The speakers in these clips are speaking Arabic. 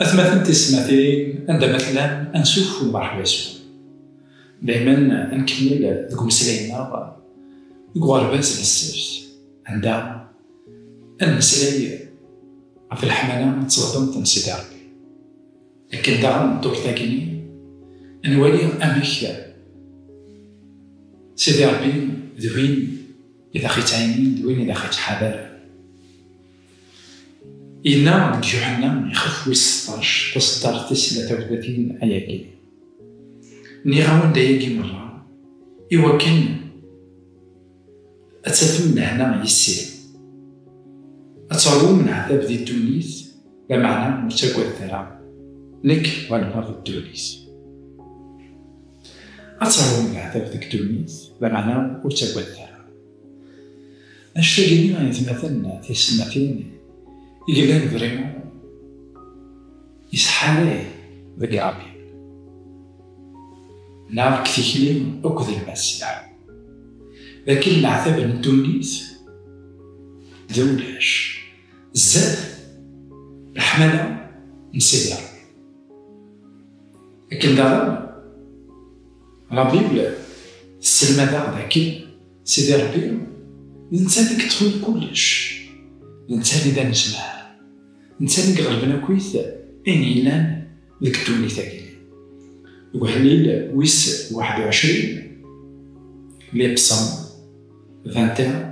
أثمثن تسمثين عندما مثلا أنسوف ومرحبا سوف دايما نكمل ذوك مسلاينا يقوار باز بزاف عندها المسلاي في الحملة تصدم تنسيد ربي لكن دعم الدور تاكيني نولي أميك سيدي ربي ذوين إذا خيت عينين ذوين إذا خيت حذر إلا ديك يوحنا يخف ويس 16 تصدر 33 آية ني غاون داياكي مرة إوا كان أتسافم من هنا يسير أتصارو من عذاب دي تونس بمعنى مرتكو الثرى نك والمرض تونس أتصارو من عذاب ديك تونس بمعنى مرتكو الثرى أشتاقيني مثلا في السنتين يقلان فريمون يسحالي ذاك عبي نعرف كثيكلي أكد المسيح لكن العذاب من تونس ذولاش زاد الحملة نسيدي ربي لكن دابا ربي بلا السلمة ذاك سيدي ربي الإنسان اللي كتفوت كلش الإنسان إذا نسمع الإنسان اللي غلبنا كويس أين يلان ذاك تونس ذاك وحليل ويس 21 لي بصم 21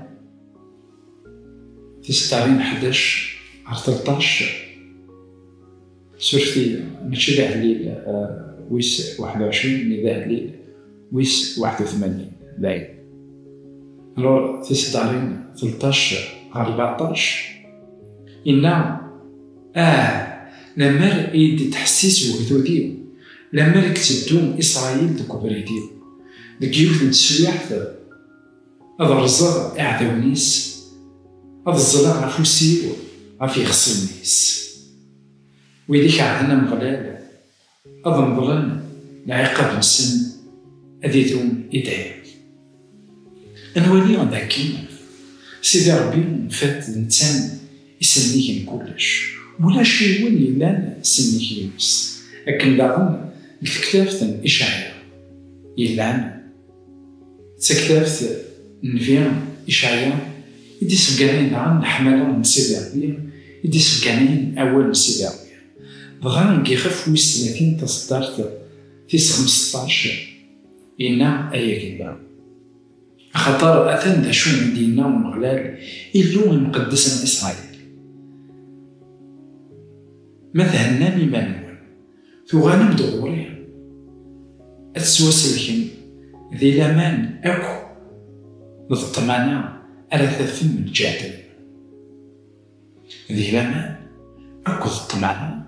في 16 11 13 سورتي ماشي ذا هليل ويس 21 مي ذا هليل ويس 81 باين الو في 16 13 14 إنا لما يدي تحسيس وهدوديو لما يكتبدون إسرائيل دوك بريديو ديك يوث نتسويح هذا الرزاق أعداو نيس هذا الزلاق عفوسيو عفي يخصل نيس ويديك عندنا مغلال هذا مظلم العقاب نسن أديتهم إدعي نولي غنداكي سيدي ربي نفات الإنسان يسنيك كلش ولا شي وين يلان سنيك يونس لكن داغن كتابت إشعياء يلان تكتابت نفيا إشعياء يدي سبقانين عن حملة من سيدي ربي يدي سبقانين أول سيدي ربي بغا نكيخف ويس 30 تصدرت في 15 إنا أيا كدا خاطر أثن دا شو مدينة ومغلال إلو المقدس إسرائيل مثلا ميمانويل ثو غانم دغوري أتسواسلكن ذي لامان أكو للطمانة على ثفن الجادل ذي لامان أكو الطمانة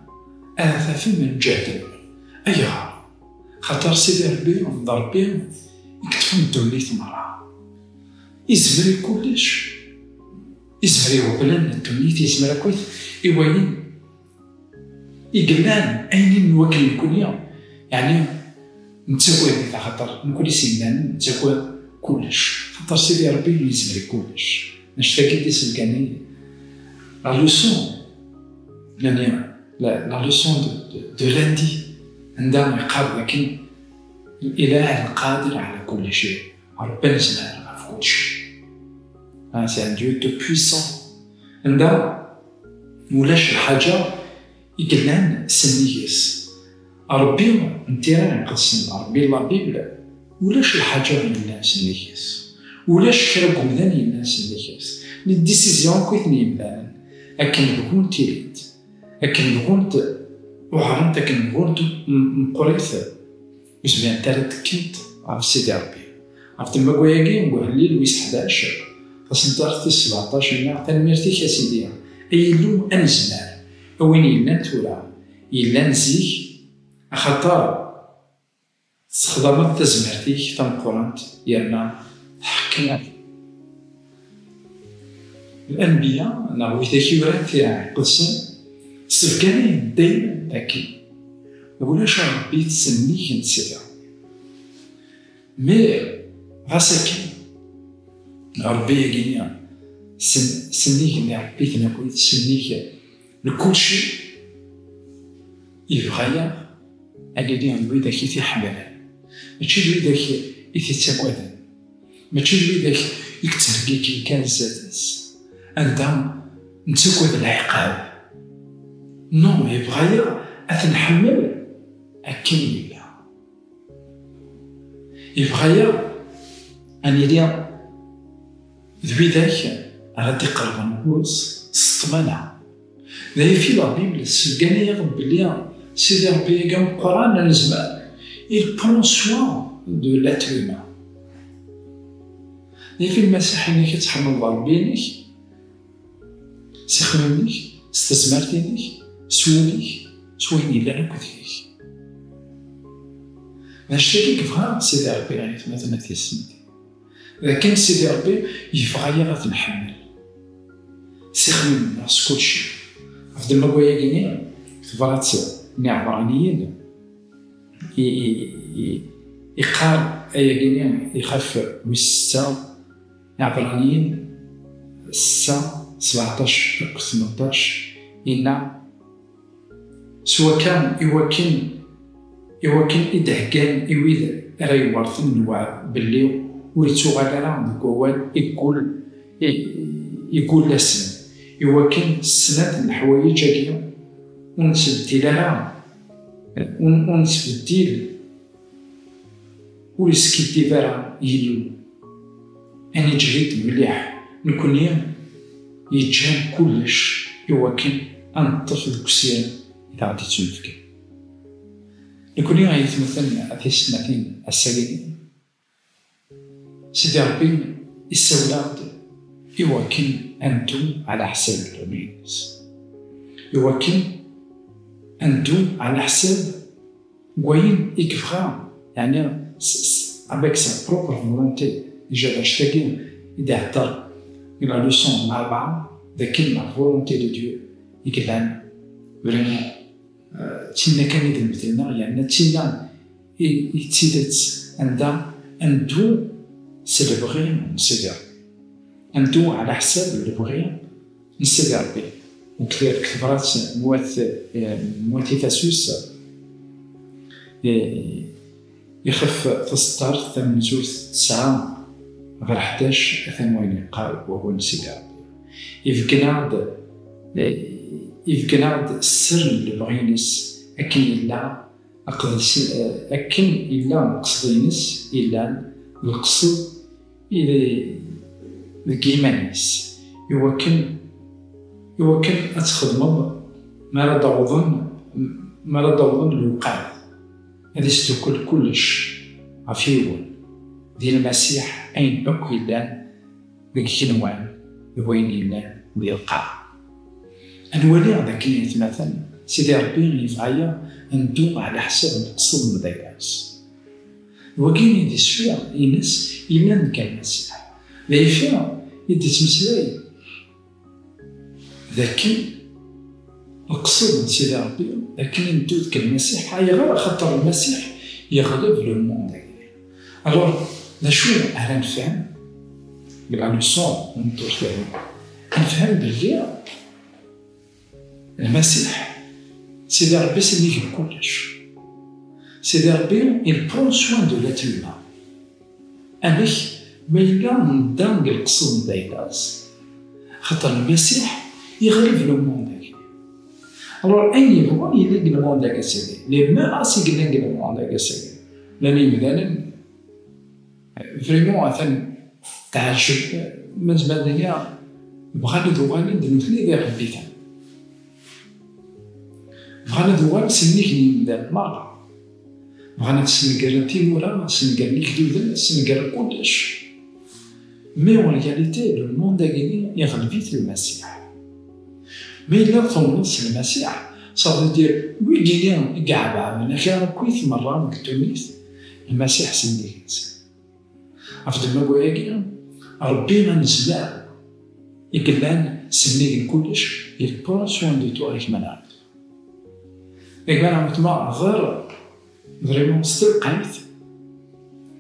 على ثفن الجادل أيها خاطر سيدي ربي ونضرب بهم يكتفون دوليت مرة يزمري كلش يزمري وبلان الدوليت يزمري كويس إيوانين يقلان أين نوكل الكلية يعني نتساوي إذا خاطر نقول سيدان نتساوي كلش خاطر سيدي ربي يزمري كلش نشتاقي دي سلقاني لا لوسون يعني لا لوسون دو لاندي عندها يقال لكن الإله القادر على كل شيء ربنا سبحانه في كل شيء سي ان ديو دو بويسون عندها مولاش الحاجة يقلان سنيس ربي انتيران قدسن ربي لا بيبل ولاش الحاجة يقلان سنيس ولاش كرا قمدان يقلان سنيس الديسيزيون كويثني يبلان أكن بكون تيريد أكن بكون وعرنت أكن بكون مقريث وش بيان تارت كنت عرف سيدي ربي عرفت ما قوياكي نقول ويس 11 فسنتارت 17 هنا تنميرتيك يا سيدي أي لو أنزنار وين يلان تورا يلان زيك خاطر تخدمت تزمرتيك تنقرنت يالنا حكنا الأنبياء نعوي ذاكي ورات فيها قدسن سفكانين دايما ذاكي ولاش ربي تسميك انت سيدي مي غاساكي ربي يقيني سنيك اللي ربيتنا كويس سنيك لكل شيء يبغى ألي ويداك يتحمل، ماشي الويداك يتساكوذن، ماشي الويداك يكتركيكي كان زادس عندها نتساكوذ العقاب. نو، يبغى أتنحمل أكن لله، يبغى أني ليا ذويداك غادي يقرب نقوس سطمانة. ذاي في لا بيبل سلقاني يغب بلي سيدي ربي قام القرآن الزمان il prend soin de l'être humain. ذاي في المسيح اللي كتحمل ربينك سخممنيك استثمرتينيك سويني لا نكون فيك. هادشي اللي كيبغى سيدي ربي يعني مثلا في السنتي. إذا كان سيدي ربي يبغى غادي نحمل سخمم راس كلشي. عبد المقويا كيني كتبرات نعبرانيين يقال أيا كيني يخاف ويستا نعبرانيين 17 18 إن سواء كان يوكن إدهكان يويد راه يورث النوع باللي ويتوغال راه دكوان يقول لسن يوكن السنة الحوايج هاكيا ونسبدل راه ونسبدل وريسكيتي راه يلو أني جريت مليح نكون يتجان كلش يوكن أنطف الكسيان إذا غادي تنفكر نكون غيتمثل في السنتين السابقين. سيدي ربي يسولاد يوكن أنتم على حساب الناس، يوكن أنتم على حساب وين يكفغا يعني avec sa propre volonté. déjà باش تلاقي إذا هدر إلى لوسون مع بعض ذاك لا فولونتي دو ديو يقلان فريمون تينا كان يدمتنا يعني تينا يتسيدت عندها أندو سيلبغي نسيدي أندو على حساب البغي نسيدي ربي. وكثرات موات ثاسوس يخف تصدر ثمن زوز 9 غير 11 ثموين يقال وهو نسيدي ربي. يفكناد السر اللي بغينيس أكن إلا أكن إلا مقصدينيس إلا القصد إلى الكيمانيس يوكن أتخدم ما لا ضوضن الوقع هذا ستكل كلش عفيون ديال المسيح أين أكو إلا ذاك كنوان وين إلا ويلقى أنولي هذاك اللي يتمثل سيدي ربي يفعيا ندوم على حساب المقصود مداياس. وكاين يدي سفيا ينس إلا نكا المسيح ذا فيها يدي تمسلاي ذاكي القصد من سيدي ربي لكن ندوذ كالمسيح هاي غير خاطر المسيح يغلب لو موند. الوغ نشو أنا نفهم بلا لوسون ندور فيها نفهم بلي المسيح سيدي ربي سميه كلش. سيدي ربي il prend soin de l'être humain. أنك ما يلقى ندان القصد دايلاس خاطر المسيح يغلب لو موند. alors أين يبغى يلقى لو موند هكا سيدي لي ما أسيق يلقى لو موند هكا سيدي لاني مثلا فريمون أثن تعجب من زمان ديا بغاني دوغاني دنوثني غير البيتان بغانا دوغال سنيك نبدا مرة بغانا تسنقر تيمورا سنقر ليك دودن سنقر كلش مي اون رياليتي لو موند اكيني يغلبيت المسيح. مي لا تونس المسيح صافي دير وي كينيا كاع بعضنا كان كويت مرة مكتوميت المسيح سنيك عفد ما قويا ربي ما نسمع يقلان سنيك كلش يبرا سوان دو تو عليك منعرف إذا كان متما غير فريمون استلقيت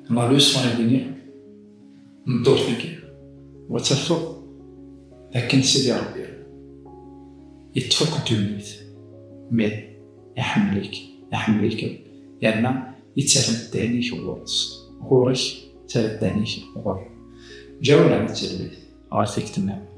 لا لوسون يديني ندور فيك وتفق لكن سيدي ربي يتفق تلميذ مي يحملك لأن يتردد عليك غورك تردد عليك غور جاول على التلبية غادي تكتمل.